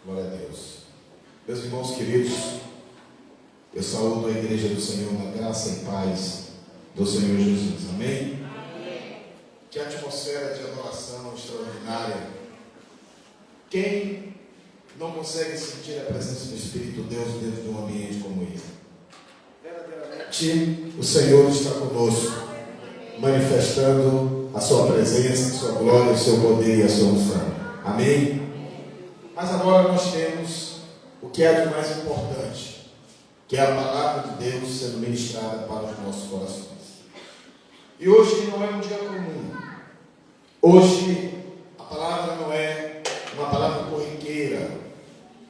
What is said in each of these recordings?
Glória a Deus. Meus irmãos queridos, eu saúdo a igreja do Senhor na graça e paz do Senhor Jesus. Amém? Amém. Que atmosfera de adoração extraordinária. Quem não consegue sentir a presença do Espírito de Deus dentro de um ambiente como esse? Verdadeiramente, o Senhor está conosco, manifestando a sua presença, a sua glória, o seu poder e a sua unção. Amém? Mas agora nós temos o que é de mais importante, que é a palavra de Deus sendo ministrada para os nossos corações. E hoje não é um dia comum. Hoje a palavra não é uma palavra corriqueira.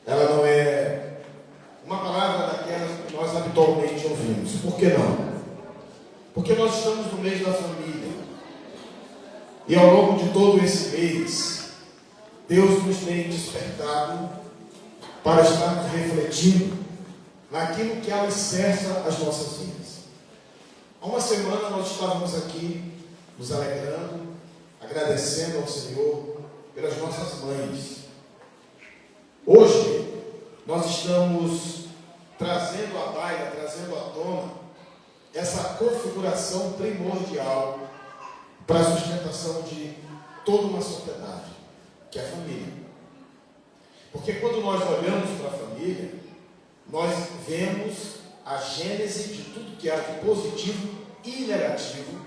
Ela não é uma palavra daquelas que nós habitualmente ouvimos. Por que não? Porque nós estamos no mês da família. E ao longo de todo esse mês, Deus nos tem despertado para estarmos refletindo naquilo que alicerça as nossas vidas. Há uma semana nós estávamos aqui nos alegrando, agradecendo ao Senhor pelas nossas mães. Hoje nós estamos trazendo à baila, trazendo à tona essa configuração primordial para a sustentação de toda uma sociedade, que é a família. Porque quando nós olhamos para a família, nós vemos a gênese de tudo que há de positivo e negativo,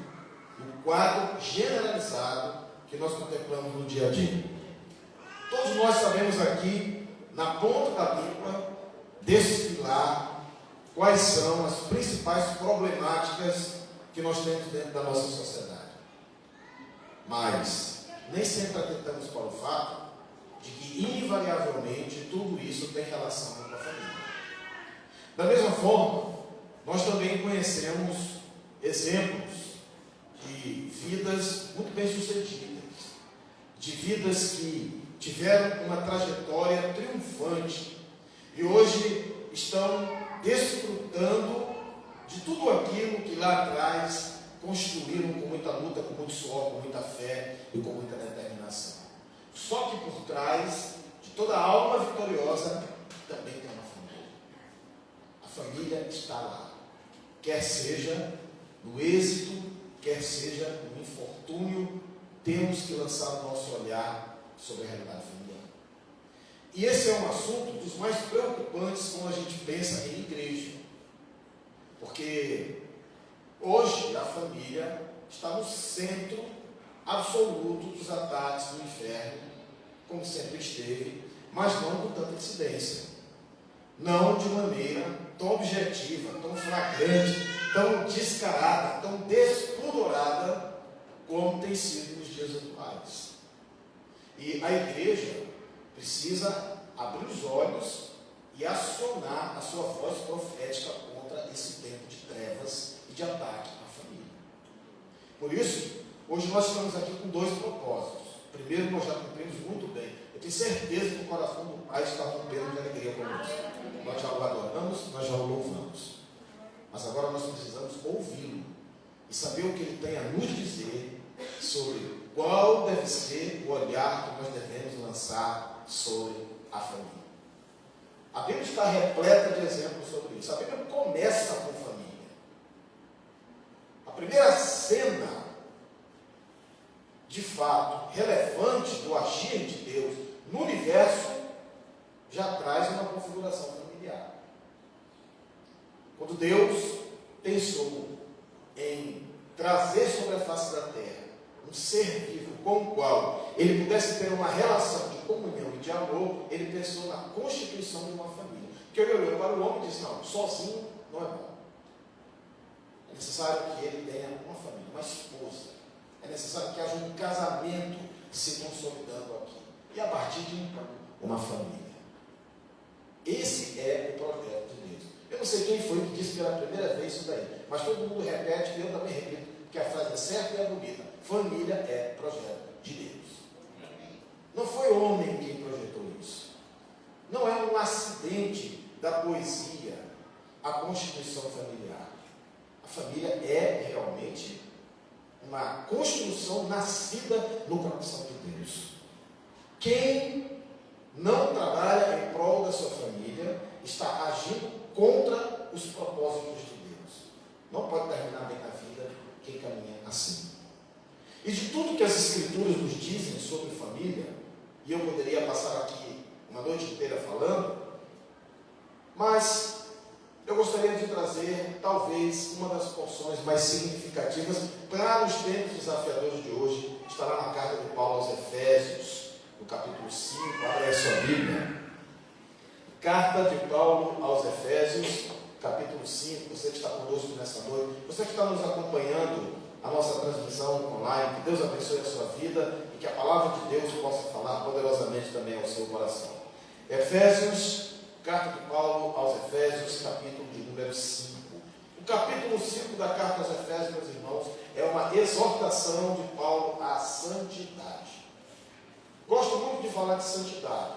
no quadro generalizado que nós contemplamos no dia a dia. Todos nós sabemos aqui, na ponta da língua, desfilar quais são as principais problemáticas que nós temos dentro da nossa sociedade. Mas nem sempre atentamos para o fato de que, invariavelmente, tudo isso tem relação com a família. Da mesma forma, nós também conhecemos exemplos de vidas muito bem-sucedidas, de vidas que tiveram uma trajetória triunfante e hoje estão desfrutando de tudo aquilo que lá atrás construíram com muita luta, com muito suor, com muita fé e com muita determinação. Só que por trás de toda alma vitoriosa também tem uma família. A família está lá, quer seja no êxito, quer seja no infortúnio, temos que lançar o nosso olhar sobre a realidade familiar. E esse é um assunto dos mais preocupantes quando a gente pensa em igreja. Porque hoje a família está no centro absoluto dos ataques do inferno, como sempre esteve, mas não com tanta incidência. Não de maneira tão objetiva, tão flagrante, tão descarada, tão despudorada como tem sido nos dias atuais. E a igreja precisa abrir os olhos e acionar a sua voz profética contra esse tempo de trevas e de ataque à família. Por isso, hoje nós estamos aqui com dois propósitos. Primeiro, nós já cumprimos muito bem. Eu tenho certeza que o coração do Pai está rompendo de alegria conosco. Nós já o adoramos, nós já o louvamos. Mas agora nós precisamos ouvi-lo e saber o que ele tem a nos dizer sobre qual deve ser o olhar que nós devemos lançar sobre a família. A Bíblia está repleta de exemplos sobre isso. A Bíblia começa com família. A primeira cena, de fato, relevante do agir de Deus no universo, já traz uma configuração familiar. Quando Deus pensou em trazer sobre a face da terra um ser vivo com o qual ele pudesse ter uma relação de comunhão e de amor, ele pensou na constituição de uma família. Porque ele olhou para o homem e disse: não, sozinho não é bom. É necessário que ele tenha uma família, uma esposa. É necessário que haja um casamento se consolidando aqui. E a partir de uma família. Esse é o projeto de Deus. Eu não sei quem foi que disse pela primeira vez isso daí, mas todo mundo repete, e eu também repito, que a frase é certa e é bonita. Família é projeto de Deus. Não foi o homem quem projetou isso. Não é um acidente da poesia a constituição familiar. A família é realmente uma construção nascida no coração de Deus. Quem não trabalha em da sua família está agindo contra os propósitos de Deus. Não pode terminar bem na vida quem caminha assim. E de tudo que as Escrituras nos dizem sobre família, e eu poderia passar aqui uma noite inteira falando, mas eu gostaria de trazer, talvez, uma das porções mais significativas para os tempos desafiadores de hoje. Está lá na carta de Paulo aos Efésios, no capítulo 5, abra aí a sua Bíblia. Carta de Paulo aos Efésios, capítulo 5, você que está conosco nessa noite, você que está nos acompanhando, a nossa transmissão online, que Deus abençoe a sua vida e que a palavra de Deus possa falar poderosamente também ao seu coração. Efésios, carta de Paulo aos Efésios, capítulo de número 5. O capítulo 5 da carta aos Efésios, meus irmãos, é uma exortação de Paulo à santidade. Gosto muito de falar de santidade,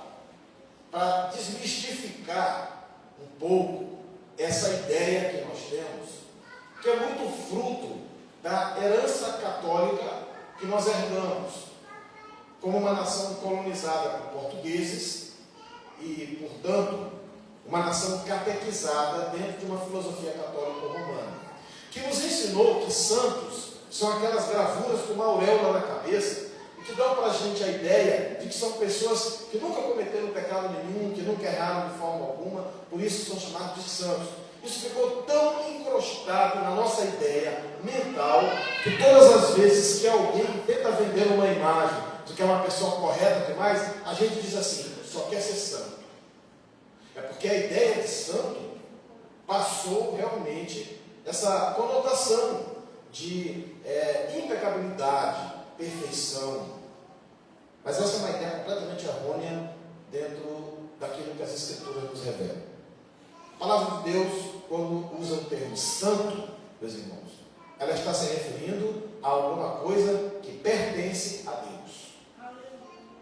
para desmistificar um pouco essa ideia que nós temos, que é muito fruto da herança católica que nós herdamos, como uma nação colonizada por portugueses e, portanto, uma nação catequizada dentro de uma filosofia católica romana, que nos ensinou que santos são aquelas gravuras com uma auréola na cabeça e que dão para a gente a ideia de que são pessoas que nunca cometeram pecado nenhum, que nunca erraram de forma alguma, por isso são chamados de santos. Isso ficou tão encrostado na nossa ideia mental que todas as vezes que alguém tenta vender uma imagem de que é uma pessoa correta demais, a gente diz assim, só quer ser santo. É porque a ideia de santo passou realmente essa conotação de impecabilidade, perfeição. Mas essa é uma ideia completamente errônea dentro daquilo que as Escrituras nos revelam. A palavra de Deus, quando usa o termo santo, meus irmãos, ela está se referindo a alguma coisa que pertence a Deus.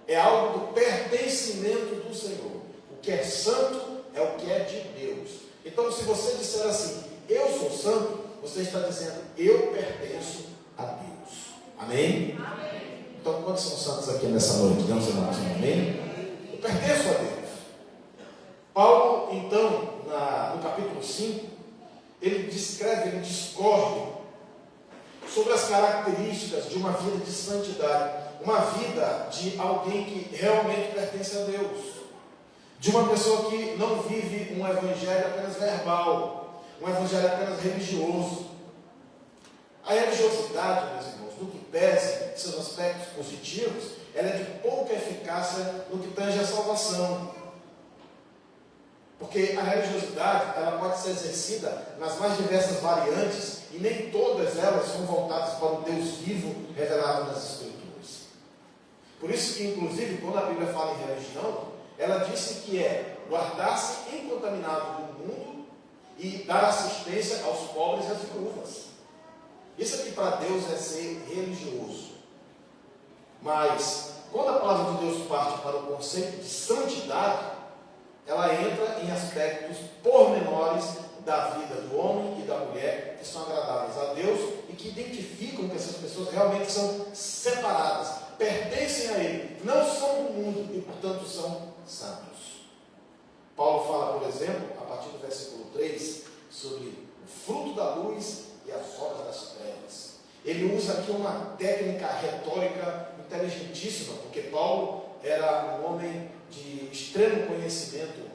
É algo do pertencimento do Senhor. O que é santo é o que é de Deus. Então, se você disser assim, eu sou santo, você está dizendo, eu pertenço a Deus. Amém? Amém. Então, quantos são santos aqui nessa noite? Não, você não, amém? Eu pertenço a Deus. Paulo, então, no capítulo 5, ele descreve, ele discorre sobre as características de uma vida de santidade, uma vida de alguém que realmente pertence a Deus, de uma pessoa que não vive um evangelho apenas verbal, um evangelho apenas religioso. A religiosidade, meus irmãos, no que pese seus aspectos positivos, ela é de pouca eficácia no que tange a salvação. Porque a religiosidade, ela pode ser exercida nas mais diversas variantes e nem todas elas são voltadas para o Deus vivo revelado nas Escrituras. Por isso que, inclusive, quando a Bíblia fala em religião, ela disse que é guardar-se incontaminado do mundo e dar assistência aos pobres e às viúvas. Isso aqui para Deus é ser religioso. Mas, quando a palavra de Deus parte para o conceito de santidade, ela entra em aspectos pormenores da vida do homem e da mulher que são agradáveis a Deus e que identificam que essas pessoas realmente são separadas, pertencem a Ele, não são do mundo e, portanto, são santos. Paulo fala, por exemplo, a partir do versículo 3, sobre o fruto da luz e as obras das trevas. Ele usa aqui uma técnica retórica inteligentíssima, porque Paulo era um homem de extremo conhecimento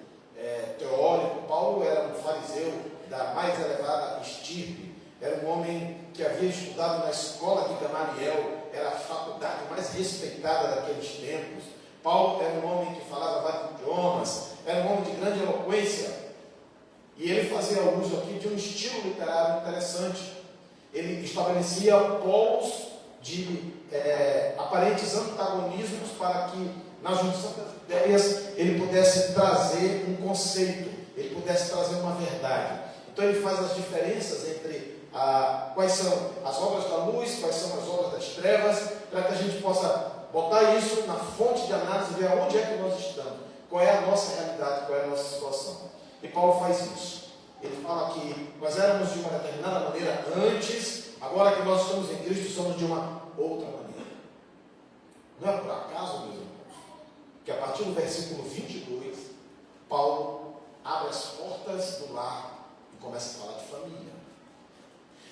teórico. Paulo era um fariseu da mais elevada estirpe, era um homem que havia estudado na escola de Gamaliel, era a faculdade mais respeitada daqueles tempos. Paulo era um homem que falava vários idiomas, era um homem de grande eloquência, e ele fazia uso aqui de um estilo literário interessante. Ele estabelecia polos de aparentes antagonismos para que na junção das ideias ele pudesse trazer um conceito, ele pudesse trazer uma verdade. Então ele faz as diferenças entre quais são as obras da luz, quais são as obras das trevas, para que a gente possa botar isso na fonte de análise e ver aonde é que nós estamos, qual é a nossa realidade, qual é a nossa situação. E Paulo faz isso. Ele fala que nós éramos de uma determinada maneira antes, agora que nós estamos em Cristo, somos de uma outra maneira. Não é por acaso, meus irmãos, que a partir do versículo 22, Paulo abre as portas do lar e começa a falar de família.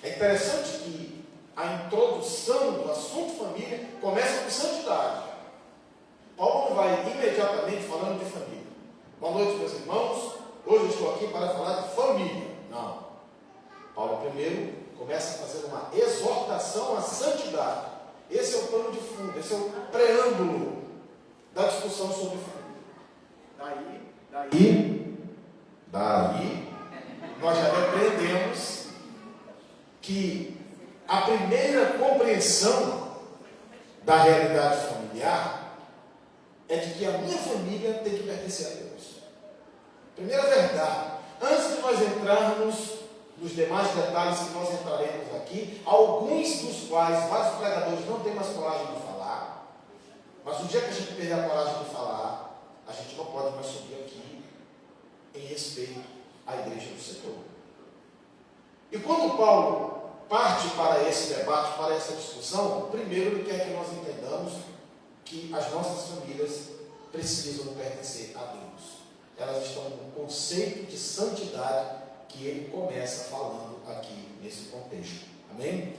É interessante que a introdução do assunto família começa com santidade. Paulo não vai imediatamente falando de família. Boa noite, meus irmãos. Hoje eu estou aqui para falar de família. Não. Paulo primeiro começa a fazer uma exortação à santidade. Esse é o plano de fundo, esse é o preâmbulo da discussão sobre família. Daí, nós já aprendemos que a primeira compreensão da realidade familiar é de que a minha família tem que pertencer a Deus. Primeira verdade. Antes de nós entrarmos nos demais detalhes que nós entraremos aqui, alguns dos quais vários pregadores não têm mais coragem de falar, mas o dia que a gente perder a coragem de falar, a gente não pode mais subir aqui em respeito à igreja do Senhor. E quando Paulo parte para esse debate, para essa discussão, primeiro ele quer que nós entendamos que as nossas famílias precisam pertencer a Deus. Elas estão no conceito de santidade que ele começa falando aqui nesse contexto. Amém?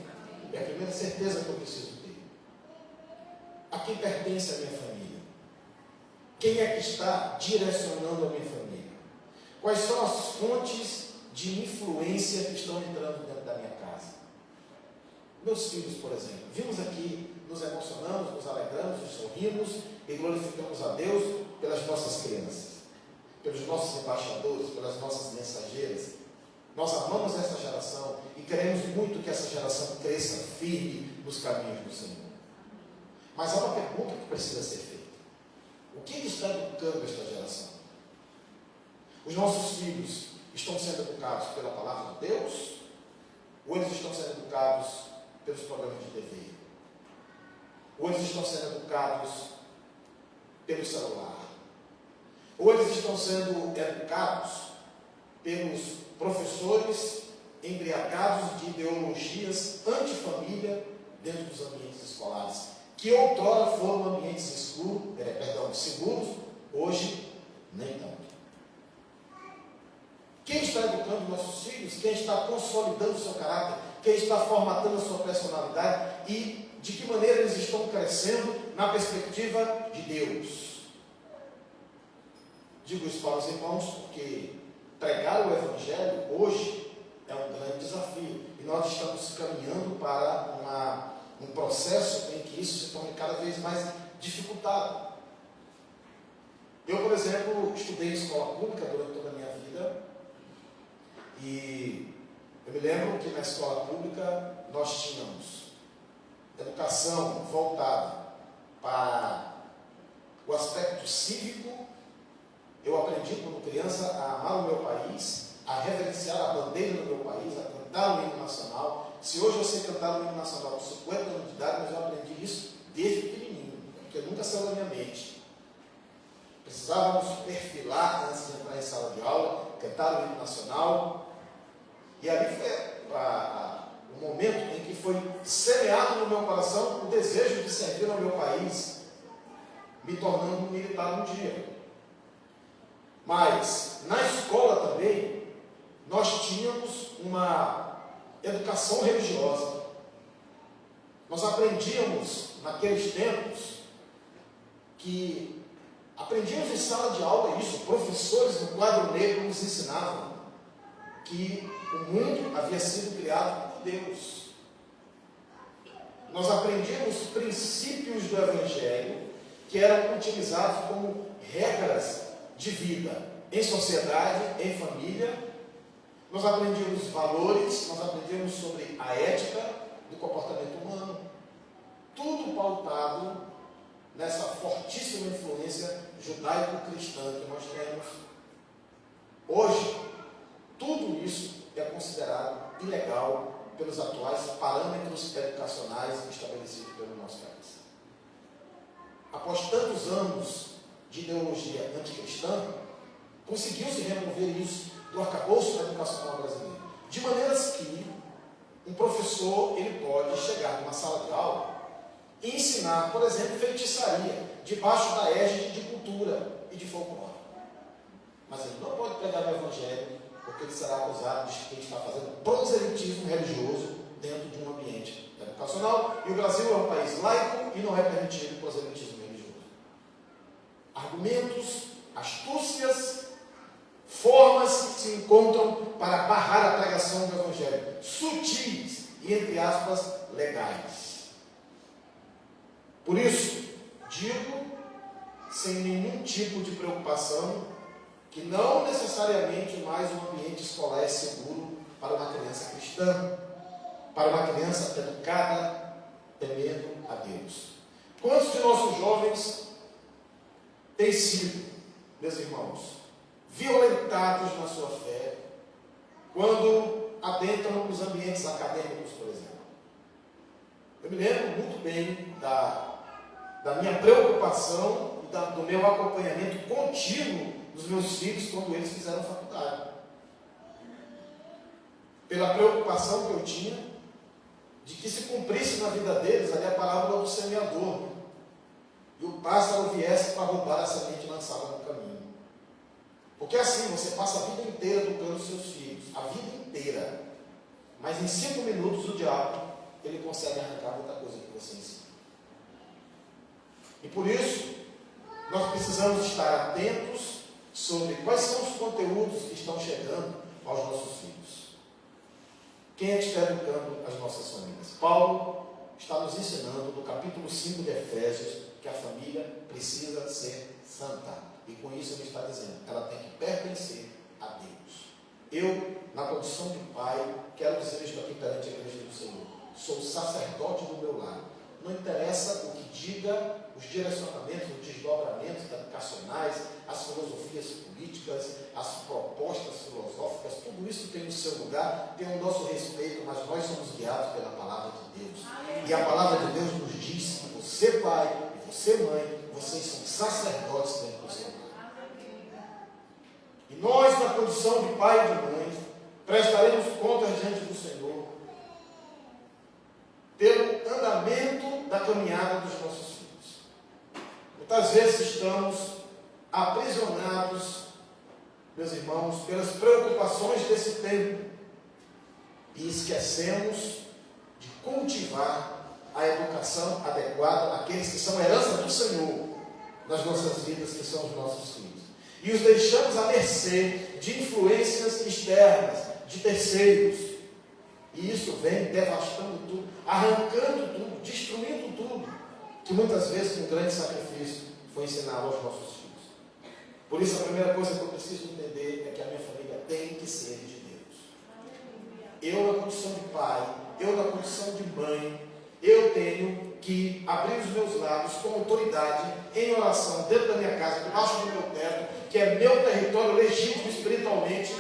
É a primeira certeza que eu preciso ter. A quem pertence a minha família? Quem é que está direcionando a minha família? Quais são as fontes de influência que estão entrando dentro da minha casa? Meus filhos, por exemplo. Vimos aqui, nos emocionamos, nos alegramos, nos sorrimos e glorificamos a Deus pelas nossas crianças, pelos nossos embaixadores, pelas nossas mensageiras. Nós amamos essa geração e queremos muito que essa geração cresça firme nos caminhos do Senhor. Mas há uma pergunta que precisa ser feita. O que ele está educando esta geração? Os nossos filhos estão sendo educados pela palavra de Deus? Ou eles estão sendo educados pelos programas de TV? Ou eles estão sendo educados pelo celular? Ou eles estão sendo educados pelos professores embriagados de ideologias antifamília dentro dos ambientes escolares, que outrora foram ambientes seguros, hoje nem tanto. Quem está educando nossos filhos? Quem está consolidando o seu caráter? Quem está formatando a sua personalidade? E de que maneira eles estão crescendo na perspectiva de Deus? Digo isso para os irmãos porque pregar o Evangelho hoje é um grande desafio. E nós estamos caminhando para um processo em que isso se torne cada vez mais dificultado. Eu, por exemplo, estudei em escola pública durante toda a minha vida. E eu me lembro que na escola pública nós tínhamos educação voltada para o aspecto cívico. Eu aprendi quando criança a amar o meu país, a reverenciar a bandeira do meu país, a cantar o hino nacional. Se hoje eu sei cantar o hino nacional com 50 anos de idade, mas eu aprendi isso desde pequenininho, porque nunca saiu da minha mente. Precisávamos perfilar antes de entrar em sala de aula, cantar o hino nacional. E ali foi o momento em que foi semeado no meu coração o desejo de servir ao meu país, me tornando um militar um dia. Mas, na escola também, nós tínhamos uma educação religiosa. Nós aprendíamos, naqueles tempos, aprendíamos em sala de aula isso, professores no quadro negro nos ensinavam que o mundo havia sido criado por Deus. Nós aprendíamos princípios do Evangelho que eram utilizados como regras de vida em sociedade, em família. Nós aprendíamos valores, nós aprendíamos sobre a ética do comportamento humano, tudo pautado nessa fortíssima influência judaico-cristã que nós temos. Hoje, tudo isso é considerado ilegal pelos atuais parâmetros educacionais estabelecidos pelo nosso país. Após tantos anos de ideologia anticristã, conseguiu-se remover isso do arcabouço da educacional brasileira. De maneiras que um professor ele pode chegar numa sala de aula e ensinar, por exemplo, feitiçaria, debaixo da égide de cultura e de folclore. Mas Evangelho, porque ele será acusado de que está fazendo proselitismo religioso dentro de um ambiente educacional. E o Brasil é um país laico e não é permitido proselitismo religioso. Argumentos, astúcias, formas que se encontram para barrar a pregação do Evangelho, sutis e, entre aspas, legais. Por isso, digo, sem nenhum tipo de preocupação, que não necessariamente mais um ambiente escolar é seguro para uma criança cristã, para uma criança educada, temendo a Deus. Quantos de nossos jovens têm sido, meus irmãos, violentados na sua fé quando adentram os ambientes acadêmicos, por exemplo? Eu me lembro muito bem da minha preocupação e do meu acompanhamento contínuo dos meus filhos quando eles fizeram faculdade. Pela preocupação que eu tinha de que se cumprisse na vida deles ali a parábola do semeador, e o pássaro viesse para roubar a semente lançada no caminho. Porque assim, você passa a vida inteira educando os seus filhos, a vida inteira, mas em 5 minutos o diabo, ele consegue arrancar muita coisa que você ensina. E por isso, nós precisamos estar atentos sobre quais são os conteúdos que estão chegando aos nossos filhos. Quem é que está educando as nossas famílias? Paulo está nos ensinando, no capítulo 5 de Efésios, que a família precisa ser santa. E com isso ele está dizendo, ela tem que pertencer a Deus. Eu, na condição de pai, quero dizer isto aqui perante a igreja do Senhor. Sou sacerdote do meu lar. Não interessa o que diga os direcionamentos, os desdobramentos educacionais, as filosofias políticas, as propostas filosóficas, tudo isso tem o seu lugar, tem o nosso respeito, mas nós somos guiados pela palavra de Deus. E a palavra de Deus nos diz que você, pai, e você, mãe, vocês são sacerdotes dentro do seu lar. E nós, na condição de pai e de mãe, prestaremos contas diante do Senhor pelo andamento da caminhada dos nossos filhos. Muitas vezes estamos aprisionados, meus irmãos, pelas preocupações desse tempo e esquecemos de cultivar a educação adequada àqueles que são herança do Senhor nas nossas vidas, que são os nossos filhos. E os deixamos à mercê de influências externas, de terceiros. E isso vem devastando tudo, arrancando tudo, destruindo tudo, que muitas vezes, com grande sacrifício, foi ensinado aos nossos filhos. Por isso, a primeira coisa que eu preciso entender é que a minha família tem que ser de Deus. Eu, na condição de pai, eu, na condição de mãe, eu tenho que abrir os meus lábios com autoridade, em oração, dentro da minha casa, debaixo do meu teto, que é meu território legítimo espiritualmente,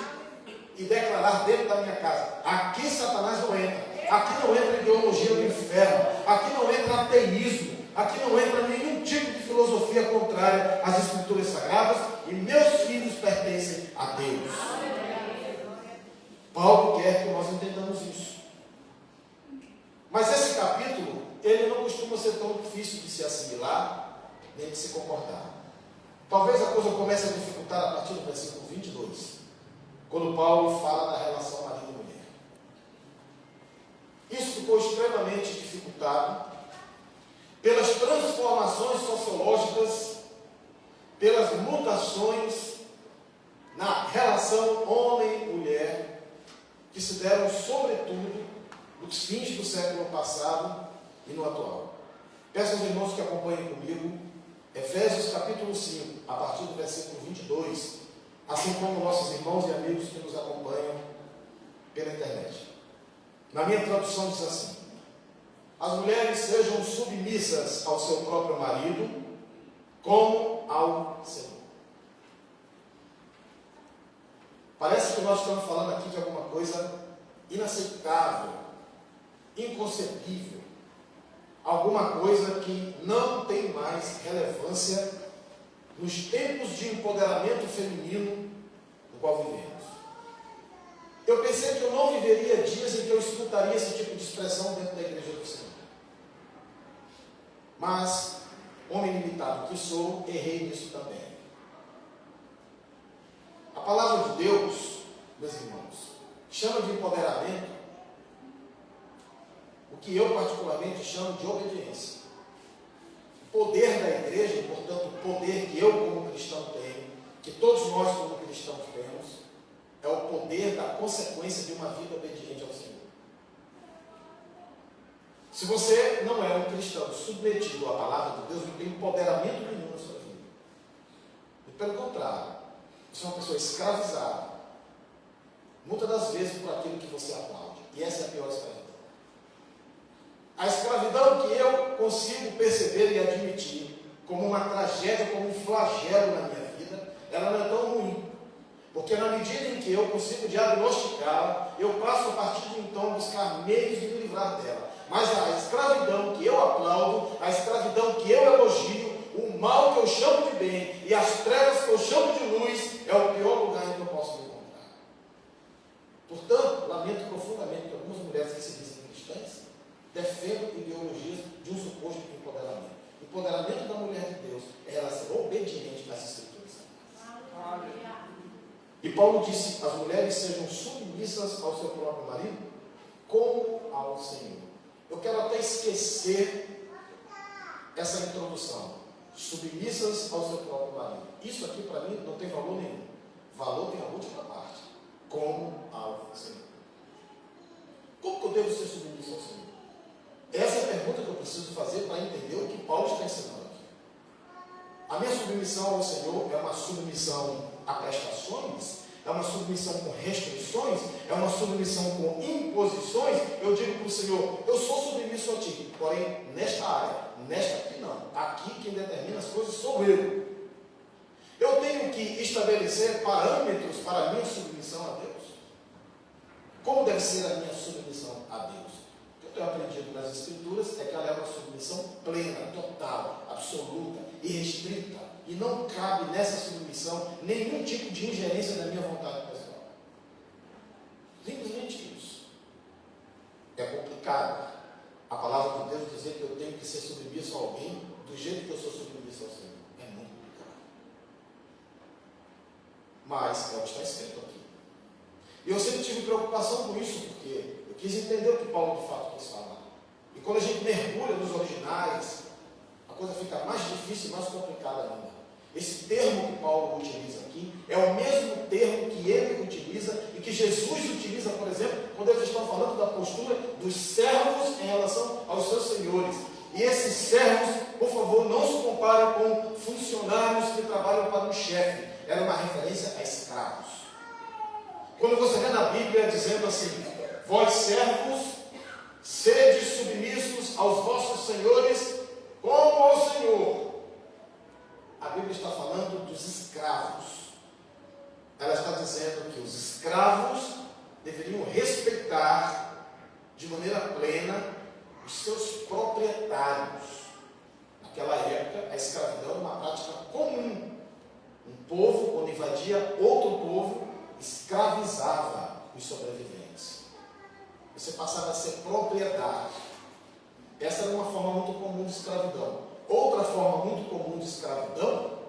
e declarar dentro da minha casa, aqui Satanás não entra, aqui não entra ideologia do inferno, aqui não entra ateísmo, aqui não entra nenhum tipo de filosofia contrária às escrituras sagradas, e meus filhos pertencem a Deus. Paulo quer que nós entendamos isso. Mas esse capítulo, ele não costuma ser tão difícil de se assimilar, nem de se concordar. Talvez a coisa comece a dificultar a partir do versículo 22. Quando Paulo fala da relação marido e mulher. Isso ficou extremamente dificultado pelas transformações sociológicas, pelas mutações na relação homem-mulher, que se deram sobretudo nos fins do século passado e no atual. Peço aos irmãos que acompanhem comigo Efésios capítulo 5, a partir do versículo 22, assim como nossos irmãos e amigos que nos acompanham pela internet. Na minha tradução diz assim: as mulheres sejam submissas ao seu próprio marido, como ao Senhor. Parece que nós estamos falando aqui de alguma coisa inaceitável, inconcebível, alguma coisa que não tem mais relevância nos tempos de empoderamento feminino no qual vivemos. Eu pensei que eu não viveria dias em que eu escutaria esse tipo de expressão dentro da igreja do Senhor. Mas, homem limitado que sou, errei nisso também. A palavra de Deus, meus irmãos, chama de empoderamento o que eu particularmente chamo de obediência. O poder da igreja, e portanto o poder que eu como cristão tenho, que todos nós como cristãos temos, é o poder da consequência de uma vida obediente ao Senhor. Se você não é um cristão submetido à palavra de Deus, não tem empoderamento nenhum na sua vida. E pelo contrário, você é uma pessoa escravizada, muitas das vezes por aquilo que você aplaude. E essa é a pior escravidão. A escravidão que eu consigo perceber e admitir como uma tragédia, como um flagelo na minha vida, ela não é tão ruim. Porque na medida em que eu consigo diagnosticá-la, eu passo a partir de então a buscar meios de me livrar dela. Mas a escravidão que eu aplaudo, a escravidão que eu elogio, o mal que eu chamo de bem e as trevas que eu chamo de luz, é o pior lugar em que eu posso me encontrar. Portanto, lamento profundamente que algumas mulheres que se dizem cristãs defendam ideologias de um suposto empoderamento. O empoderamento da mulher de Deus é ela ser obediente às Escrituras. E Paulo disse: as mulheres sejam submissas ao seu próprio marido, como ao Senhor. Eu quero até esquecer essa introdução. Submissas ao seu próprio marido. Isso aqui para mim não tem valor nenhum. Valor tem a última parte. Como ao Senhor. Como que eu devo ser submisso ao Senhor? Essa é a pergunta que eu preciso fazer para entender o que Paulo está ensinando aqui. A minha submissão ao Senhor é uma submissão a prestações? É uma submissão com restrições? É uma submissão com imposições? Eu digo para o Senhor: eu sou submisso a Ti, porém nesta área, nesta aqui não. Aqui quem determina as coisas sou eu. Eu tenho que estabelecer parâmetros para a minha submissão a Deus. Como deve ser a minha submissão a Deus? O que eu tenho aprendido nas Escrituras é que ela é uma submissão plena, total, absoluta, irrestrita. E não cabe nessa submissão nenhum tipo de ingerência da minha vontade pessoal. Simplesmente isso. É complicado a palavra de Deus dizer que eu tenho que ser submisso a alguém do jeito que eu sou submisso ao Senhor. É muito complicado. Mas é o que está escrito aqui. E eu sempre tive preocupação com isso, porque eu quis entender o que Paulo de fato quis falar. E quando a gente mergulha nos originais, a coisa fica mais difícil e mais complicada ainda. Esse termo que Paulo utiliza aqui é o mesmo termo que ele utiliza e que Jesus utiliza, por exemplo, quando eles estão falando da postura dos servos em relação aos seus senhores. E esses servos, por favor, não se comparem com funcionários que trabalham para um chefe. Era uma referência a escravos. Quando você vê na Bíblia dizendo assim: vós servos, sede submissos aos vossos senhores, como ao Senhor. A Bíblia está falando dos escravos. Ela está dizendo que os escravos deveriam respeitar de maneira plena os seus proprietários. Naquela época, a escravidão era uma prática comum. Um povo, quando invadia outro povo, escravizava os sobreviventes. Você passava a ser propriedade. Essa era uma forma muito comum de escravidão. Outra forma muito comum de escravidão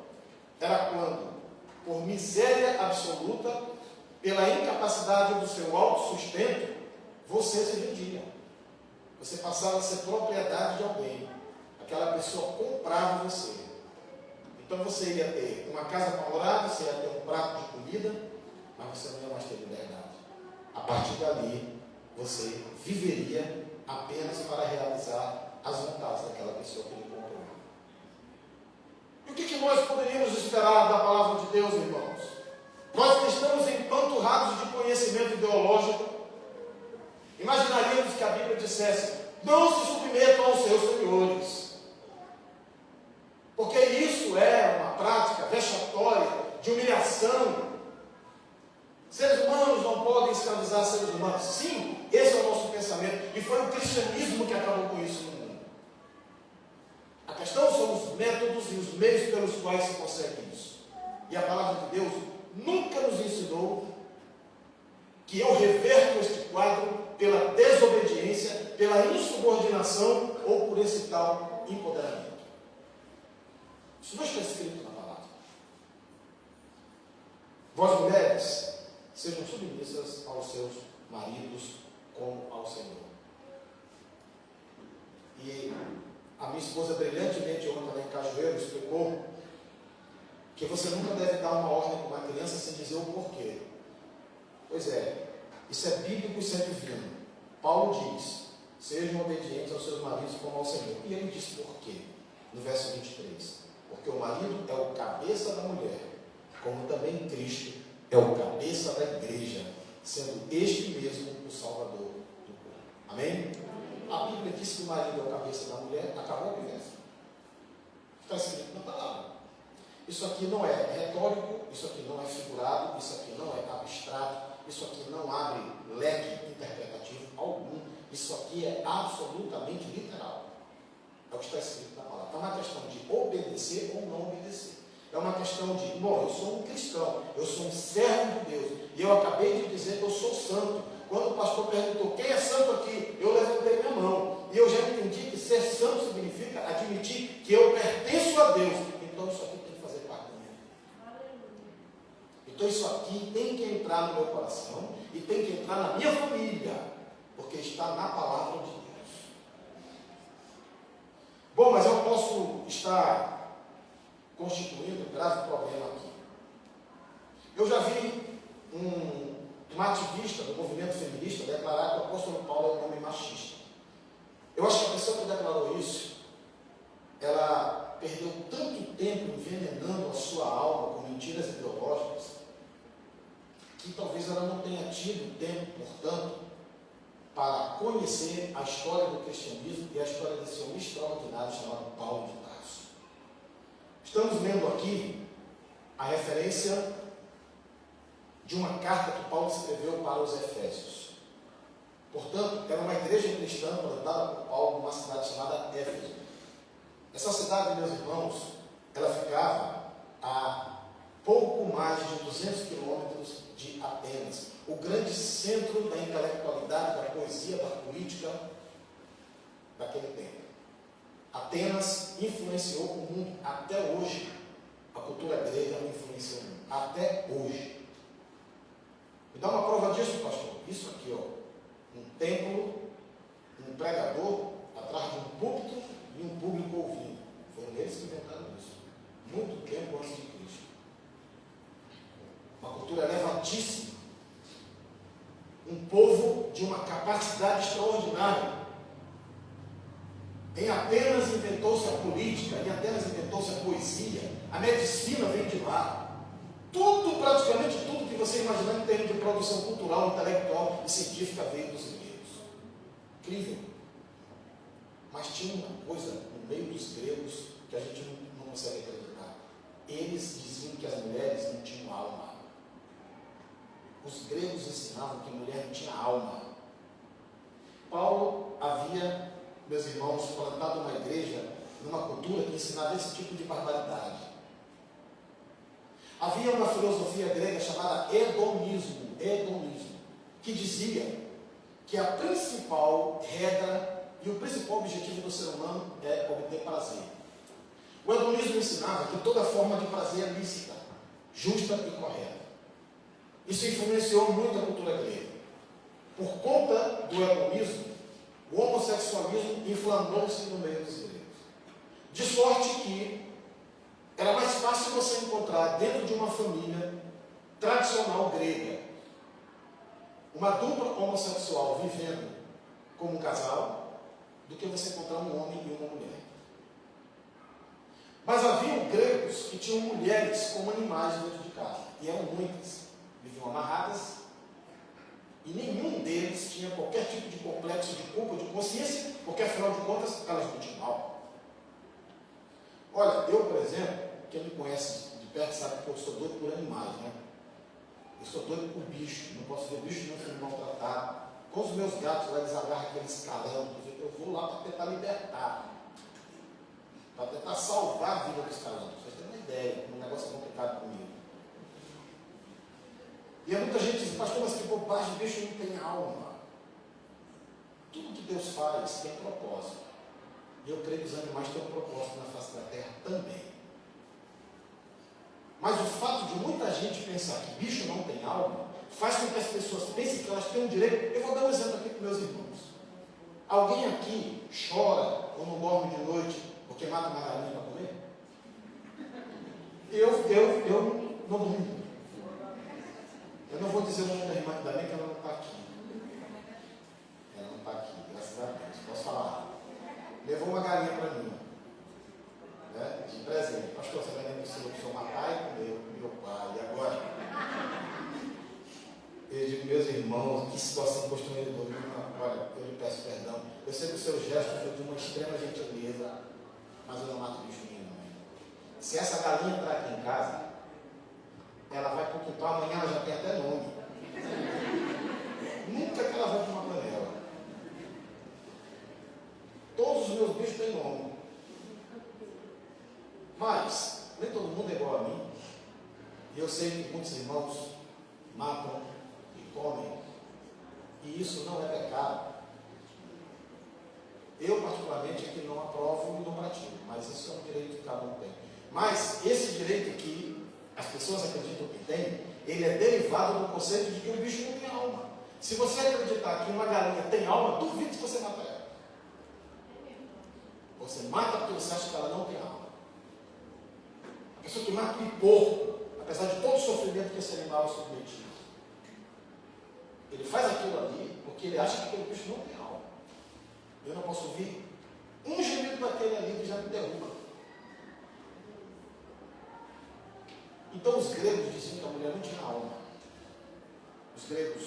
era quando, por miséria absoluta, pela incapacidade do seu autossustento, você se vendia. Você passava a ser propriedade de alguém. Aquela pessoa comprava você. Então você ia ter uma casa morada, você ia ter um prato de comida, mas você não ia mais ter liberdade. A partir dali, você viveria apenas para realizar as vontades daquela pessoa que lhe comprou. E o que nós poderíamos esperar da palavra de Deus, irmãos? Nós que estamos empanturrados de conhecimento ideológico, imaginaríamos que a Bíblia dissesse: não se submetam aos seus senhores. Porque isso é uma prática vexatória, de humilhação. Seres humanos não podem escravizar seres humanos. Sim, esse é o nosso pensamento. E foi o cristianismo que acabou com isso no mundo. A questão são os métodos e os meios pelos quais se consegue isso. E a palavra de Deus nunca nos ensinou que eu reverto este quadro pela desobediência, pela insubordinação ou por esse tal empoderamento. Isso não está escrito na palavra. Vós, mulheres, sejam submissas aos seus maridos como ao Senhor. E a minha esposa brilhantemente ontem lá em Cajueiro explicou que você nunca deve dar uma ordem para uma criança sem dizer o porquê. Pois é, isso é bíblico, isso é divino. Paulo diz, sejam obedientes aos seus maridos como ao Senhor. E ele diz por quê? No verso 23. Porque o marido é o cabeça da mulher, como também Cristo é o cabeça da igreja, sendo este mesmo o Salvador do corpo. Amém? A Bíblia diz que o marido é o cabeça da mulher, acabou o verso. Está escrito na palavra. Isso aqui não é retórico, isso aqui não é figurado, isso aqui não é abstrato, isso aqui não abre leque interpretativo algum, isso aqui é absolutamente literal. É o que está escrito na palavra. É uma questão de obedecer ou não obedecer. É uma questão de, bom, eu sou um cristão, eu sou um servo de Deus, e eu acabei de dizer que eu sou santo. Quando o pastor perguntou, quem é santo aqui? Eu levantei minha mão, e eu já entendi que ser santo significa admitir que eu pertenço a Deus. Então isso aqui tem que fazer parte da minha vida. Então isso aqui tem que entrar no meu coração, e tem que entrar na minha família, porque está na palavra de Deus. Bom, mas eu posso estar constituindo um grave problema aqui. Eu já vi um ativista do movimento feminista declarar que o apóstolo Paulo é um homem machista. Eu acho que a pessoa que declarou isso, ela perdeu tanto tempo envenenando a sua alma com mentiras ideológicas, que talvez ela não tenha tido tempo, portanto, para conhecer a história do cristianismo e a história desse homem extraordinário chamado Paulo de Tarso. Estamos lendo aqui a referência de uma carta que Paulo escreveu para os Efésios. Portanto, era uma igreja cristã plantada por Paulo numa cidade chamada Éfeso. Essa cidade, meus irmãos, ela ficava a pouco mais de 200 quilômetros de Atenas, o grande centro da intelectualidade, da poesia, da política daquele tempo. Atenas influenciou o mundo até hoje. A cultura grega não influenciou o mundo até hoje. Me dá uma prova disso, pastor. Isso aqui, ó, um templo, um pregador atrás de um púlpito e um público ouvindo. Foram eles que inventaram isso, muito tempo antes de Cristo. Uma cultura elevatíssima, um povo de uma capacidade extraordinária. Em Atenas inventou-se a política, em Atenas inventou-se a poesia, a medicina veio de lá. Tudo, praticamente tudo que você imaginar em termos de produção cultural, intelectual e científica veio dos gregos. Incrível. Mas tinha uma coisa no meio dos gregos que a gente não consegue acreditar. Eles diziam que as mulheres não tinham alma. Os gregos ensinavam que a mulher não tinha alma. Paulo havia, meus irmãos, plantado uma igreja numa cultura que ensinava esse tipo de barbaridade. Havia uma filosofia grega chamada hedonismo, que dizia que a principal regra e o principal objetivo do ser humano é obter prazer. O hedonismo ensinava que toda forma de prazer é lícita, justa e correta. Isso influenciou muito a cultura grega. Por conta do hedonismo, o homossexualismo inflamou-se no meio dos gregos. De sorte que era mais fácil você encontrar dentro de uma família tradicional grega uma dupla homossexual vivendo como um casal do que você encontrar um homem e uma mulher. Mas havia gregos que tinham mulheres como animais dentro de casa, e eram muitas, viviam amarradas, e nenhum deles tinha qualquer tipo de complexo de culpa, de consciência, porque afinal de contas elas não tinham mal. Olha, eu, por exemplo, quem me conhece de perto sabe que eu sou doido por animais, né? Eu sou doido por bicho, não posso ver bicho não sendo maltratado. Com os meus gatos lá, eles agarram aqueles calambos, eu vou lá para tentar libertar, para tentar salvar a vida dos calambos. Vocês têm uma ideia, um negócio complicado comigo. E muita gente diz, pastor, mas que bobagem, bicho não tem alma. Tudo que Deus faz tem propósito. E eu creio que os animais têm um propósito na face da terra também. Mas o fato de muita gente pensar que bicho não tem alma faz com que as pessoas pensem que elas têm um direito. Eu vou dar um exemplo aqui para meus irmãos. Alguém aqui chora ou não dorme de noite porque mata uma galinha para comer? Eu não durmo. Eu não vou dizer o nome da irmã ainda bem que ela não está aqui. Ela não está aqui, graças a Deus. Posso falar? Levou uma galinha para mim, né, de presente. Pastor, você vai lembrar do seu matar e comer, meu pai, e agora? Eu digo, meus irmãos, que situação constrangedora. Olha, eu lhe peço perdão. Eu sei que o seu gesto foi de uma extrema gentileza, mas eu não mato bicho nenhum. Se essa galinha entrar aqui em casa, ela vai para o quintal, amanhã ela já tem até nome. Nunca que ela vai para uma panela. Todos os meus bichos têm nome. Mas, nem todo mundo é igual a mim. E eu sei que muitos irmãos matam e comem. E isso não é pecado. Eu, particularmente, é que não aprovo e não pratico. Mas isso é um direito que cada um tem. Mas, esse direito que as pessoas acreditam que tem, ele é derivado do conceito de que o bicho não tem alma. Se você acreditar que uma galinha tem alma, duvido que você mata ela. Você mata porque você acha que ela não tem alma. A pessoa que mata um porco, apesar de todo o sofrimento que esse animal é submetido, ele faz aquilo ali porque ele acha que aquele bicho não tem alma. Eu não posso ouvir um gemido daquele ali que já me derruba. Então os gregos diziam que a mulher não tinha alma. Os gregos,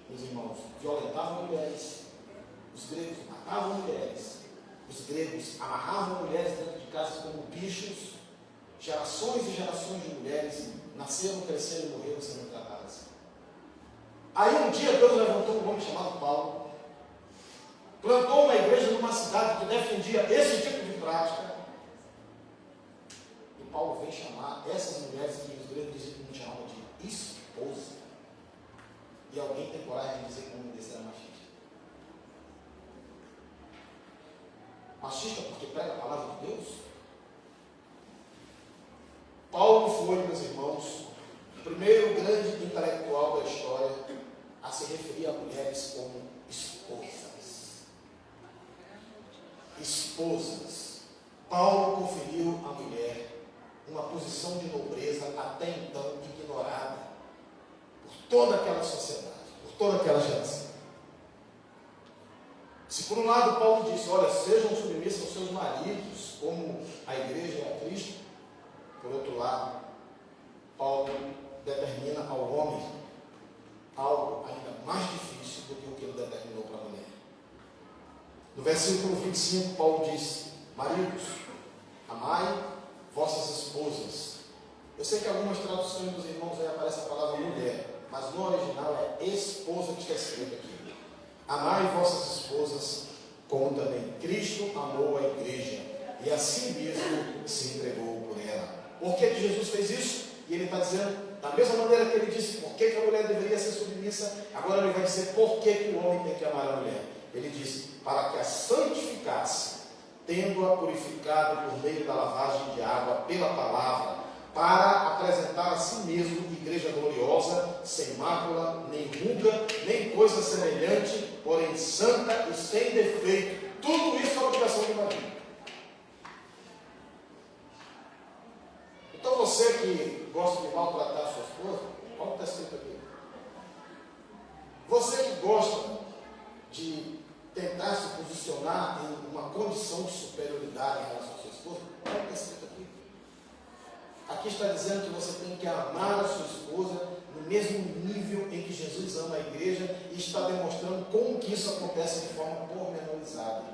meus irmãos, violentavam mulheres. Os gregos matavam mulheres. Os gregos amarravam mulheres dentro de casas como bichos. Gerações e gerações de mulheres nasceram, cresceram e morreram sendo tratadas. Aí um dia Deus levantou um homem chamado Paulo, plantou uma igreja numa cidade que defendia esse tipo de prática. E Paulo vem chamar essas mulheres que os gregos diziam que não tinham alma de esposa. E alguém tem coragem de dizer que o nome desse era machista. Machista porque prega a palavra de Deus? Paulo foi, meus irmãos, o primeiro grande intelectual da história a se referir a mulheres como esposas. Esposas. Paulo conferiu à mulher uma posição de nobreza até então ignorada por toda aquela sociedade, por toda aquela geração. Se por um lado Paulo disse, olha, sejam submissos aos seus maridos, como a igreja é a Cristo, por outro lado, Paulo determina ao homem algo ainda mais difícil do que o que ele determinou para a mulher. No versículo 25, Paulo diz, maridos, amai vossas esposas. Eu sei que em algumas traduções dos irmãos aí aparece a palavra mulher, mas no original é esposa que está escrito aqui. Amai vossas esposas, como também Cristo amou a igreja, e assim mesmo se entregou por ela. Por que Jesus fez isso? E ele está dizendo, da mesma maneira que ele disse por que a mulher deveria ser submissa, agora ele vai dizer por que o homem tem que amar a mulher. Ele disse, para que a santificasse, tendo-a purificado por meio da lavagem de água pela palavra, para apresentar a si mesmo igreja gloriosa, sem mácula, nem ruga, nem coisa semelhante, porém santa e sem defeito. Tudo isso é a obrigação do marido. Então você que gosta de maltratar a sua esposa, olha o que está escrito aqui. Você que gosta de tentar se posicionar em uma condição de superioridade em relação à sua esposa, olha o que está escrito aqui. Aqui está dizendo que você tem que amar a sua esposa no mesmo nível em que Jesus ama a igreja e está demonstrando como que isso acontece de forma pormenorizada.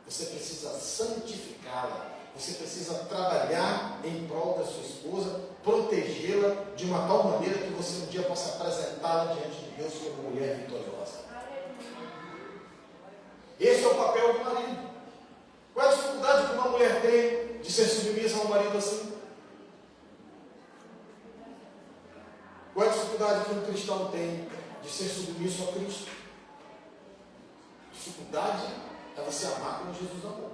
Você precisa santificá-la. Você precisa trabalhar em prol da sua esposa, protegê-la de uma tal maneira que você um dia possa apresentá-la diante de Deus como mulher vitoriosa. Esse é o papel do marido. Qual é a dificuldade que uma mulher tem de ser submissa a um marido assim? Qual é a dificuldade que um cristão tem de ser submisso a Cristo? A dificuldade é você amar como Jesus amou.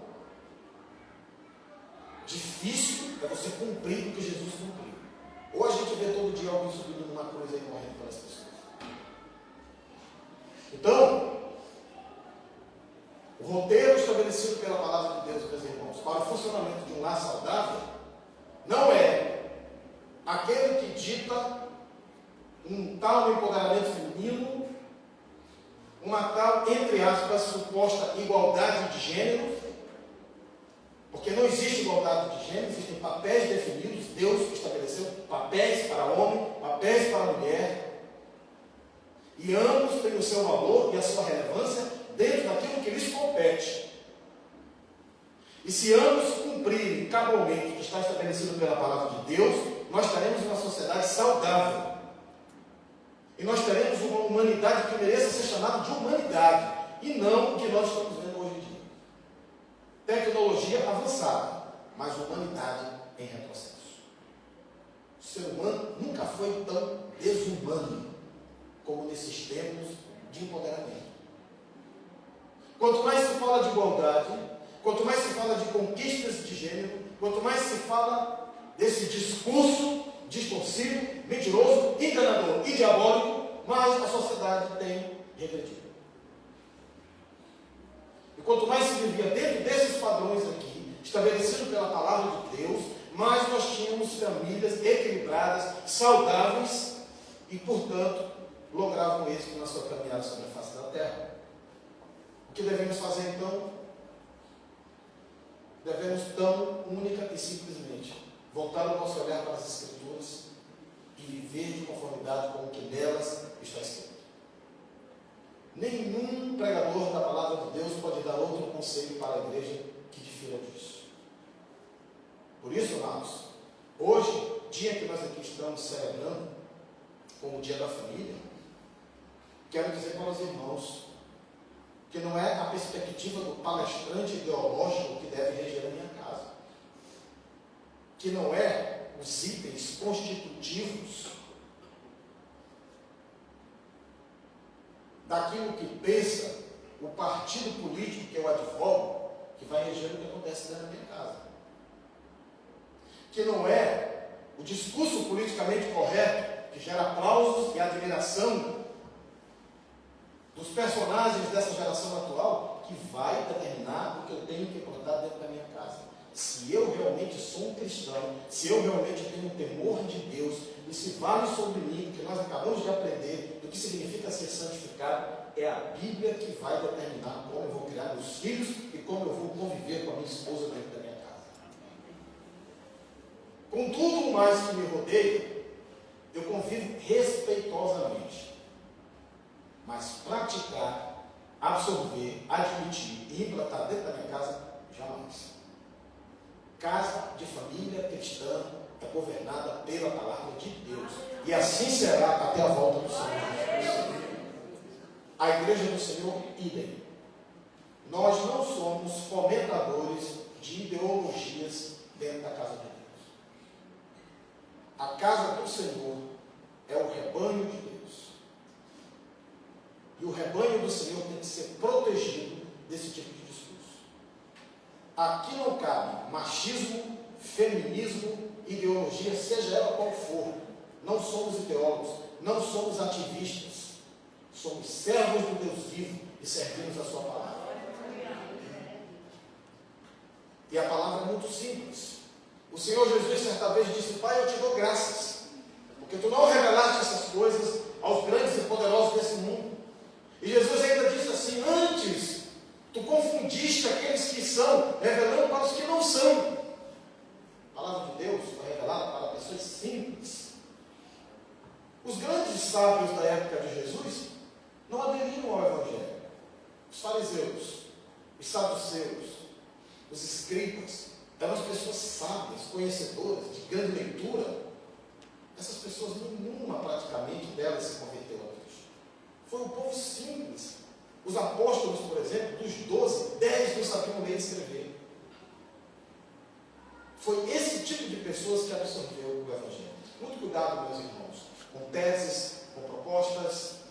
Difícil é você cumprir o que Jesus cumpriu. Ou a gente vê todo dia alguém subindo numa cruz aí morrendo pelas pessoas. Então, o roteiro estabelecido pela palavra de Deus, meus irmãos, para o funcionamento de um lar saudável, não é aquele que dita um tal empoderamento feminino, uma tal, entre aspas, suposta igualdade de gênero, porque não existe igualdade de gênero, existem papéis definidos, Deus estabeleceu papéis para homem, papéis para mulher, e ambos têm o seu valor e a sua relevância dentro daquilo que lhes compete. E se ambos cumprirem cabalmente o que está estabelecido pela palavra de Deus, nós teremos uma sociedade saudável. E nós teremos uma humanidade que mereça ser chamada de humanidade, e não o que nós estamos vendo hoje em dia. Tecnologia avançada, mas humanidade em retrocesso. O ser humano nunca foi tão desumano como nesses tempos de empoderamento. Quanto mais se fala de igualdade, quanto mais se fala de conquistas de gênero, quanto mais se fala desse discurso distorcido, mentiroso, enganador e diabólico, mais a sociedade tem regredido. E quanto mais se vivia dentro desses padrões aqui, estabelecidos pela palavra de Deus, mais nós tínhamos famílias equilibradas, saudáveis e, portanto, logravam êxito na sua caminhada sobre a face da terra. O que devemos fazer então? Devemos tão única e simplesmente voltar o nosso olhar para as Escrituras e viver de conformidade com o que nelas está escrito. Nenhum pregador da palavra de Deus pode dar outro conselho para a igreja que difira disso. Por isso, amados, hoje, dia que nós aqui estamos celebrando, como o dia da família, quero dizer para os irmãos que não é a perspectiva do palestrante ideológico que deve reger a minha casa, que não é os itens constitutivos daquilo que pensa o partido político que eu advogo, que vai reger o que acontece dentro da minha casa, que não é o discurso politicamente correto que gera aplausos e admiração dos personagens dessa geração atual, que vai determinar o que eu tenho que botar dentro da minha casa. Se eu realmente sou um cristão, se eu realmente tenho um temor de Deus, e se vale sobre mim o que nós acabamos de aprender, do que significa ser santificado, é a Bíblia que vai determinar como eu vou criar meus filhos e como eu vou conviver com a minha esposa dentro da minha casa. Com tudo mais que me rodeia, eu convivo respeitosamente. Mas praticar, absorver, admitir e implantar dentro da minha casa, jamais. Casa de família cristã é governada pela palavra de Deus. E assim será até a volta do Senhor Jesus. A igreja do Senhor, idem. Nós não somos fomentadores de ideologias dentro da casa de Deus. A casa do Senhor é o rebanho de Deus. E o rebanho do Senhor tem que ser protegido desse tipo de discurso. Aqui não cabe machismo, feminismo, ideologia, seja ela qual for. Não somos ideólogos, não somos ativistas. Somos servos do Deus vivo e servimos a sua palavra. E a palavra é muito simples. O Senhor Jesus certa vez disse: Pai, eu te dou graças, porque tu não revelaste essas coisas aos grandes e poderosos desse mundo. E Jesus ainda disse assim: antes, tu confundiste aqueles que são, revelando para os que não são. A palavra de Deus foi revelada para pessoas simples. Os grandes sábios da época de Jesus não aderiram ao Evangelho. Os fariseus, os saduceus, os escribas, eram as pessoas sábias, conhecedoras, de grande leitura. Essas pessoas, nenhuma praticamente delas se converteu a Cristo. Foi um povo simples. Os apóstolos, por exemplo, dos 12, 10 não sabiam ler e escrever. Foi esse tipo de pessoas que absorveu o Evangelho. Muito cuidado, meus irmãos, com teses, com propostas.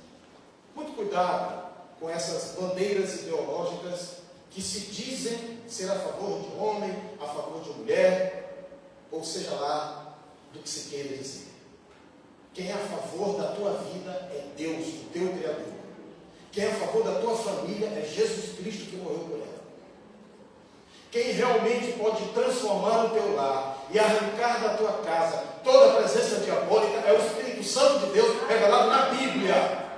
Muito cuidado com essas bandeiras ideológicas que se dizem ser a favor de homem, a favor de mulher, ou seja lá do que se queira dizer. Quem é a favor da tua vida é Deus, o teu Criador. Quem é a favor da tua família é Jesus Cristo que morreu por ela. Quem realmente pode transformar o teu lar e arrancar da tua casa toda a presença diabólica é o Espírito Santo de Deus revelado na Bíblia.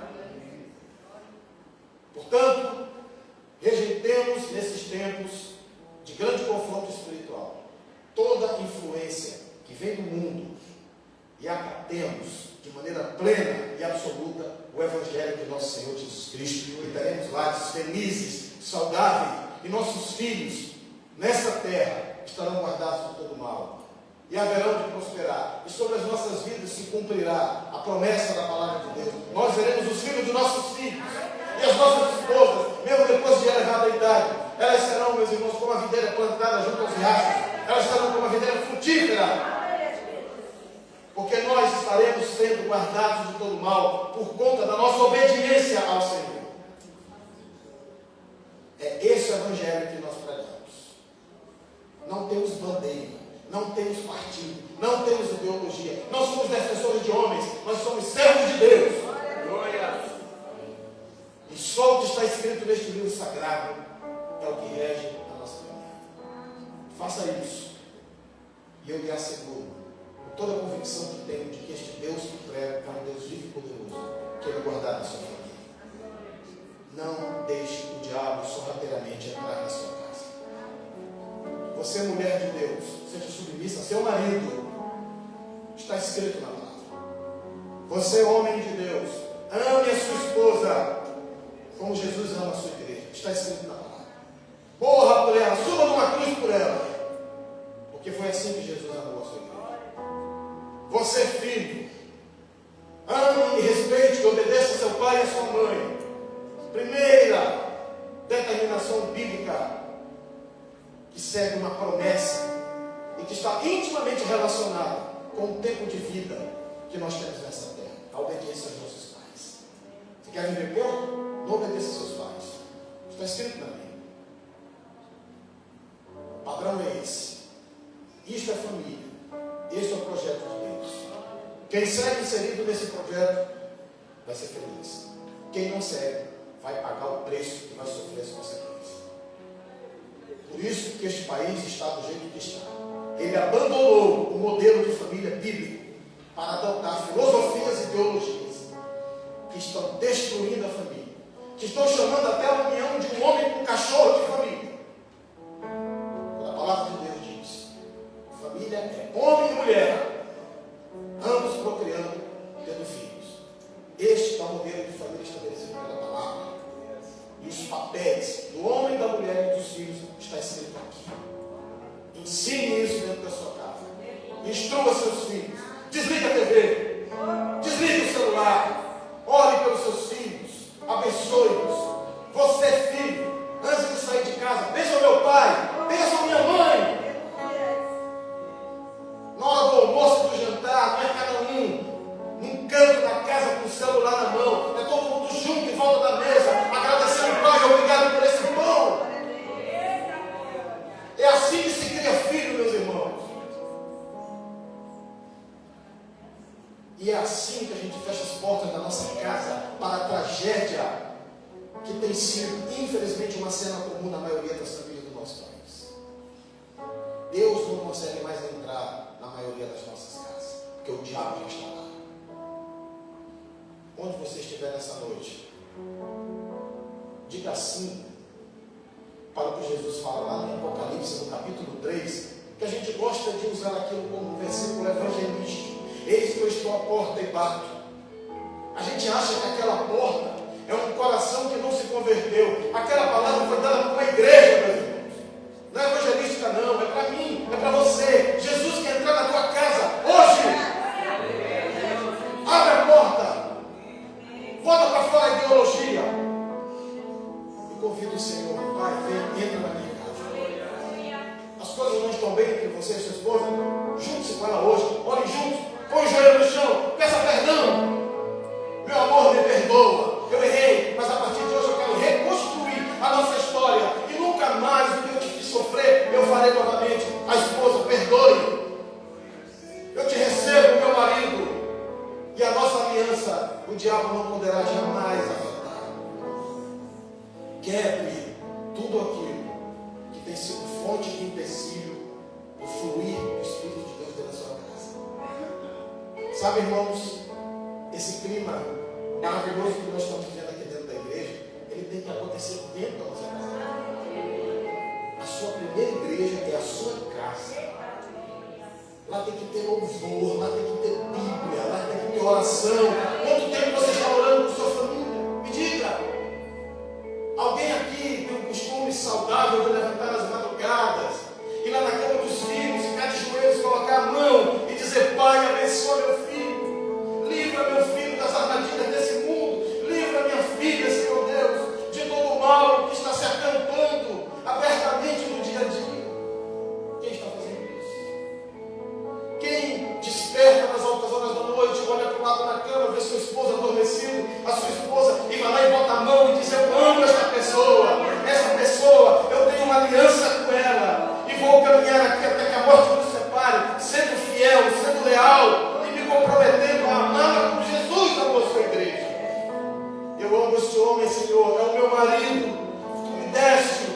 Portanto, rejeitemos nesses tempos de grande confronto espiritual toda influência que vem do mundo e acatemos de maneira plena e absoluta o Evangelho de nosso Senhor Jesus Cristo, e teremos lares felizes, saudáveis, e nossos filhos nessa terra estarão guardados de todo mal e haverão de prosperar, e sobre as nossas vidas se cumprirá a promessa da palavra de Deus. Nós veremos os filhos de nossos filhos e as nossas esposas, mesmo depois de elevada idade, elas serão, meus irmãos, como a videira plantada junto aos riachos, elas serão como a videira frutífera, porque nós estaremos sendo guardados de todo mal por conta da nossa obediência ao Senhor. É esse o Evangelho que nós pregamos. Não temos bandeira, não temos partido, não temos ideologia, não somos defensores de homens, nós somos servos de Deus. E só o que está escrito neste livro sagrado é o que rege a nossa vida. Faça isso, e eu lhe asseguro, com toda a convicção que tenho de que este Deus que prega é um Deus vivo e poderoso, que Ele guardar na sua família. Não deixe o diabo sorrateiramente entrar na sua casa. Você, mulher de Deus, seja submissa a seu marido. Está escrito na palavra. Você, homem de Deus, ame a sua esposa como Jesus ama a sua igreja. Está escrito na palavra. Morra por ela, suba numa cruz por ela. Porque foi assim que Jesus amou a sua igreja. Você, filho, ame e respeite e obedeça a seu pai e a sua mãe. Primeira determinação bíblica que segue uma promessa e que está intimamente relacionada com o tempo de vida que nós temos nessa terra, a obediência aos nossos pais. Você quer viver pouco? Não obedeça aos seus pais. Está escrito na Bíblia. O padrão é esse. Isto é família. Este é o projeto de Deus. Quem segue inserido nesse projeto vai ser feliz. Quem não segue vai pagar o preço e vai sofrer as consequências. Por isso que este país está do jeito que está. Ele abandonou o modelo de família bíblico para adotar filosofias e ideologias que estão destruindo a família, que estão chamando até a união de um homem com um cachorro de família. Quando a palavra de Deus diz, família é homem e mulher, ambos procriando, tendo filhos. Este é o modelo de família estabelecido pela palavra. E os papéis do homem, da mulher e dos filhos está escrito aqui. Ensine isso dentro da sua casa. Instrua seus filhos. Desliga a TV. Desliga o celular. Ore pelos seus filhos. Abençoe-os. Você, filho, antes de sair de casa, bença o meu pai, bença a minha mãe. Na hora do almoço, do jantar, não é cada um num canto da casa com o celular na mão. É todo mundo junto em volta da mesa, agradecendo o Pai, obrigado por esse pão. É assim que se cria filho, meus irmãos. E é assim que a gente fecha as portas da nossa casa para a tragédia que tem sido, infelizmente, uma cena comum na maioria das famílias do nosso país. Deus não consegue mais entrar na maioria das nossas casas, porque o diabo já está lá. Onde você estiver nessa noite, diga assim para o que Jesus fala lá no Apocalipse, no capítulo 3, que a gente gosta de usar aquilo como um versículo evangelístico. Eis que eu estou à porta e bato. A gente acha que aquela porta é um coração que não se converteu. Aquela palavra foi dada para uma igreja, meus irmãos. Não é evangelística não, é para mim, é para você. Jesus quer entrar na tua casa hoje. Abre a porta. Bota para fora a ideologia. E convido o Senhor, Pai, vem, entra na minha casa. As coisas não estão bem entre você e sua esposa? Junte-se com ela hoje, orem juntos, põe o joelho no chão, peça perdão. Meu amor, me perdoa. Eu errei, mas a partir de hoje eu quero reconstruir a nossa história. E nunca mais o que eu te fiz sofrer, eu farei novamente. A esposa, perdoe. Eu te recebo, meu marido. E a nossa aliança, o diabo não poderá jamais afetar. quebre tudo aquilo que tem sido fonte de empecilho do fluir do Espírito de Deus dentro da sua casa. Sabe, irmãos, esse clima maravilhoso que nós estamos vivendo aqui dentro da igreja, ele tem que acontecer dentro da nossa casa. A sua primeira igreja é a sua casa. Lá tem que ter louvor, lá tem que ter Bíblia, lá tem que ter oração. Quanto tempo você está orando com sua família? Me diga. Alguém aqui tem um costume saudável de levantar as madrugadas, ir lá na cama dos filhos, ficar de joelhos, colocar a mão e dizer: Pai, abençoa meu filho, livra meu filho das armadilhas desse mundo, livra minha filha, Senhor Deus, de todo o mal que está se acampando abertamente no dia a dia. Quem está fazendo isso? Quem desperta nas altas horas da noite, olha para o lado da cama, vê sua esposa adormecida, a sua esposa, e vai lá e bota a mão e diz: eu amo essa pessoa, eu tenho uma aliança com ela, e vou caminhar aqui até que a morte nos separe, sendo fiel, sendo leal, e me comprometendo a amá-la como Jesus amou a sua igreja. Eu amo esse homem, Senhor, é o meu marido, tu me deste,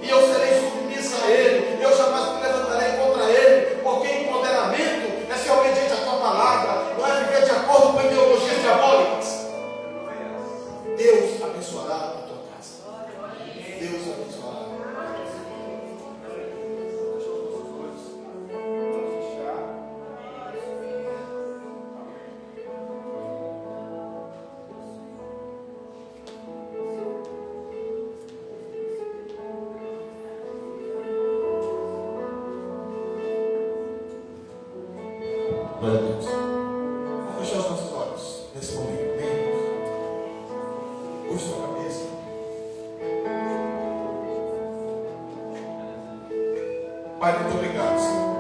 e eu serei submissa a ele, eu jamais me levantarei contra ele, porque empoderamento é ser obediente à tua palavra, não é viver de acordo com ideologias diabólicas. Deus abençoará a tua casa. Deus abençoará. Glória a Deus. Vamos fechar os nossos olhos nesse momento. Bem, puxa sua cabeça. Pai, muito obrigado, Senhor.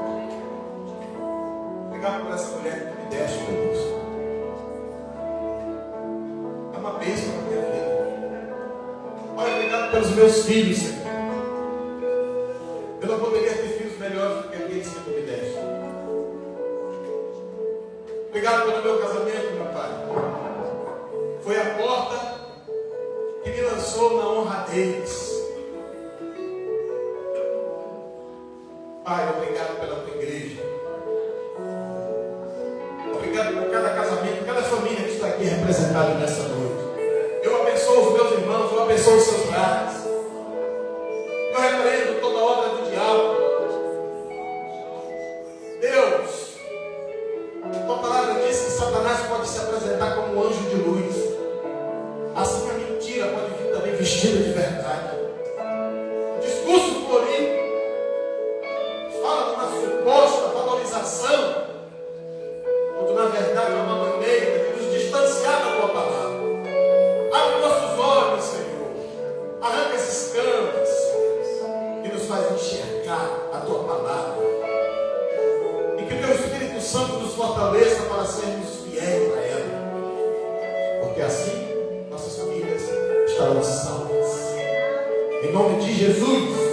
Obrigado por essa mulher que tu me deste, meu Deus. É uma bênção na minha vida. Pai, obrigado pelos meus filhos, Senhor. Eu não poderia ter filhos melhores do que aqueles que tu me deste. Obrigado pelo meu casamento, meu Pai. Foi a porta que me lançou na honradez. Pai, obrigado pela tua igreja. Obrigado por cada casamento, cada família que está aqui representada nessa noite. Eu abençoo os meus irmãos, eu abençoo os seus lares. Eu repreendo toda obra do diabo. Deus, tua palavra diz que Satanás pode se apresentar como um anjo de luz. Assim a mentira pode vir também vestida de verdade. O discurso florido fala de uma suposta valorização, quando na verdade é uma maneira de nos distanciar da tua palavra. Abre nossos olhos, Senhor. Arranca esses campos e nos faz enxergar a tua palavra. E que o teu Espírito Santo nos fortaleça para sermos fiéis a ela. Porque assim nossas famílias estarão salvas. Em nome de Jesus.